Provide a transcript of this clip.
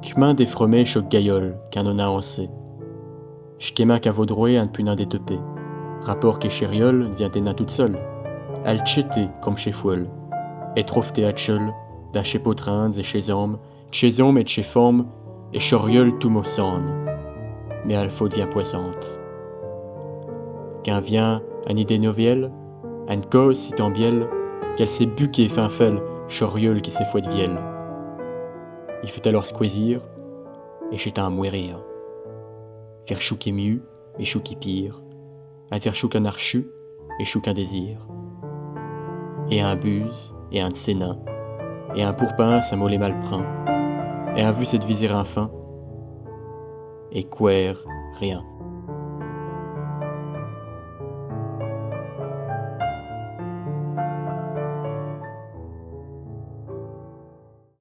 Qu'main des fromets choc gaillol, qu'un honna en sait. J'quema qu'à vaudroué un punin des tepé. Rapport qu'est chériol, vient des nains toute seule. Al tchété comme chez Fouel. Et trouve théâtchol, d'un chez potrins et chez hommes et chez femmes, et choriol tout maussane. Mais al faut devient poissante. Qu'un vient, un idée novielle, un cause si tant biel, qu'elle s'est buquée fin fel, choriol qui s'est fouet de vielle. Il fait alors squésir, et chez un mourir. Faire chou qui mieux, et chou qui pire. Inter chou qu'un archu, et chou qu'un désir. Et un buse, et un de ses nains, et un pourpince, un mollet malprin, et un vu cette visère infin, et quer rien.